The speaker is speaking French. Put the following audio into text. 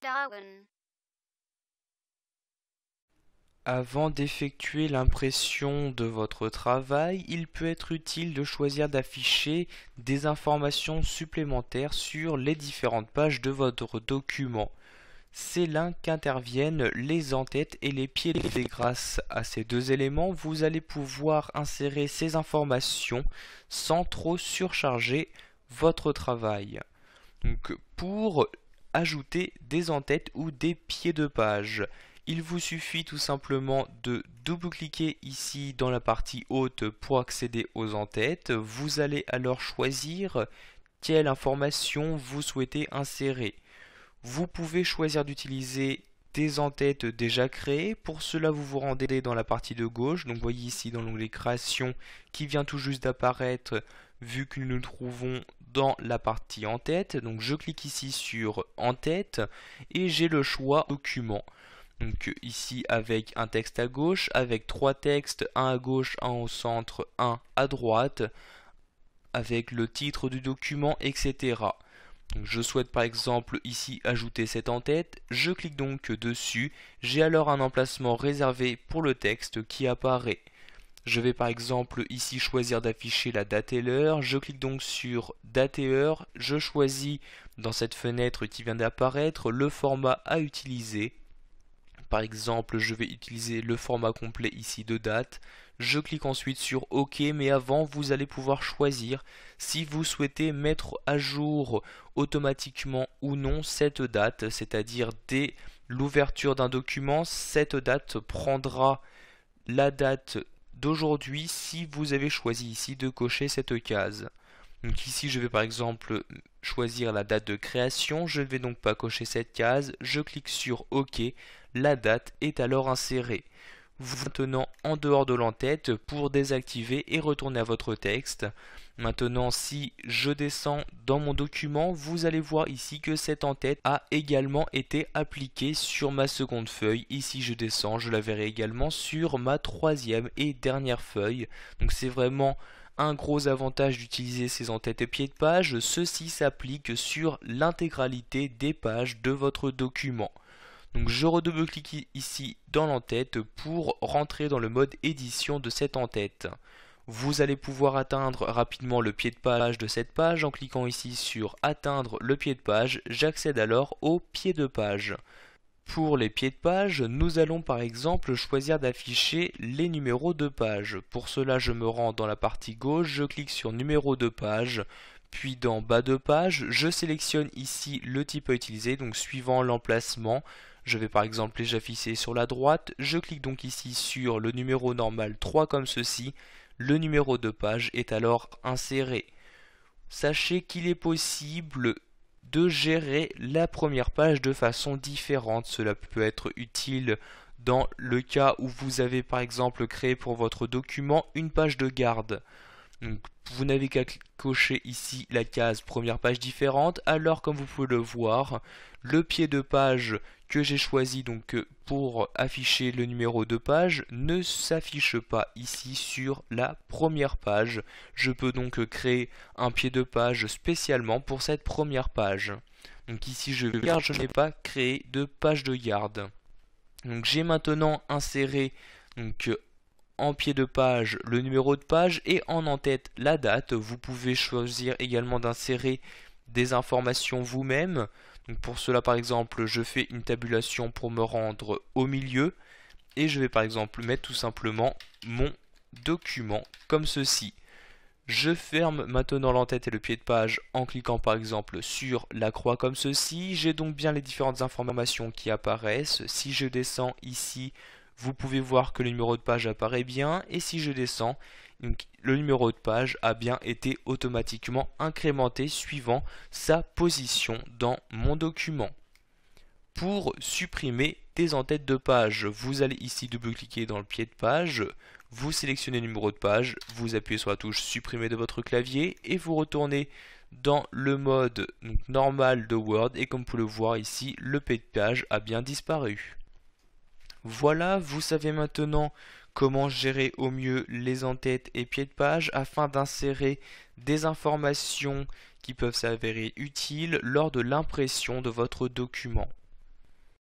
Darwin. Avant d'effectuer l'impression de votre travail, il peut être utile de choisir d'afficher des informations supplémentaires sur les différentes pages de votre document. C'est là qu'interviennent les en-têtes et les pieds levés. Grâce à ces deux éléments, vous allez pouvoir insérer ces informations sans trop surcharger votre travail. Donc, pour ajouter des en-têtes ou des pieds de page, il vous suffit tout simplement de double-cliquer ici dans la partie haute pour accéder aux en-têtes. Vous allez alors choisir quelle information vous souhaitez insérer. Vous pouvez choisir d'utiliser des en-têtes déjà créées. Pour cela, vous vous rendez dans la partie de gauche. Donc, vous voyez ici dans l'onglet Création qui vient tout juste d'apparaître, vu que nous nous trouvons dans la partie en-tête. Donc, je clique ici sur en-tête et j'ai le choix document. Donc, ici, avec un texte à gauche, avec trois textes, un à gauche, un au centre, un à droite, avec le titre du document, etc. Donc, je souhaite par exemple ici ajouter cette en-tête, je clique donc dessus, j'ai alors un emplacement réservé pour le texte qui apparaît. Je vais par exemple ici choisir d'afficher la date et l'heure, je clique donc sur date et heure, je choisis dans cette fenêtre qui vient d'apparaître le format à utiliser. Par exemple, je vais utiliser le format complet ici de date. Je clique ensuite sur OK, mais avant, vous allez pouvoir choisir si vous souhaitez mettre à jour automatiquement ou non cette date, c'est-à-dire dès l'ouverture d'un document, cette date prendra la date d'aujourd'hui si vous avez choisi ici de cocher cette case. Donc ici, je vais par exemple choisir la date de création, je ne vais donc pas cocher cette case, je clique sur OK, la date est alors insérée. Vous maintenant en dehors de l'entête pour désactiver et retourner à votre texte. Maintenant, si je descends dans mon document, vous allez voir ici que cette en-tête a également été appliquée sur ma seconde feuille. Ici, je descends, je la verrai également sur ma troisième et dernière feuille. Donc c'est vraiment un gros avantage d'utiliser ces en-têtes et pieds de page. Ceci s'applique sur l'intégralité des pages de votre document. Donc je redouble-clique ici dans l'entête pour rentrer dans le mode édition de cette entête. Vous allez pouvoir atteindre rapidement le pied de page de cette page en cliquant ici sur atteindre le pied de page. J'accède alors au pied de page. Pour les pieds de page, nous allons par exemple choisir d'afficher les numéros de page. Pour cela, je me rends dans la partie gauche, je clique sur numéro de page, puis dans bas de page, je sélectionne ici le type à utiliser, donc suivant l'emplacement. Je vais par exemple les afficher sur la droite, je clique donc ici sur le numéro normal 3 comme ceci, le numéro de page est alors inséré. Sachez qu'il est possible de gérer la première page de façon différente. Cela peut être utile dans le cas où vous avez par exemple créé pour votre document une page de garde. Donc, vous n'avez qu'à cocher ici la case première page différente, alors comme vous pouvez le voir, le pied de page que j'ai choisi donc pour afficher le numéro de page ne s'affiche pas ici sur la première page. Je peux donc créer un pied de page spécialement pour cette première page. Donc ici je garde, je n'ai pas créé de page de garde. Donc j'ai maintenant inséré donc en pied de page le numéro de page et en en-tête la date. Vous pouvez choisir également d'insérer des informations vous-même. Donc pour cela par exemple je fais une tabulation pour me rendre au milieu et je vais par exemple mettre tout simplement mon document comme ceci. Je ferme maintenant l'entête et le pied de page en cliquant par exemple sur la croix comme ceci. J'ai donc bien les différentes informations qui apparaissent. Si je descends ici, vous pouvez voir que le numéro de page apparaît bien. Et si je descends, donc, le numéro de page a bien été automatiquement incrémenté suivant sa position dans mon document. Pour supprimer des en-têtes de page, vous allez ici double-cliquer dans le pied de page, vous sélectionnez le numéro de page, vous appuyez sur la touche supprimer de votre clavier et vous retournez dans le mode normal de Word et comme vous pouvez le voir ici, le pied de page a bien disparu. Voilà, vous savez maintenant comment gérer au mieux les en-têtes et pieds de page afin d'insérer des informations qui peuvent s'avérer utiles lors de l'impression de votre document.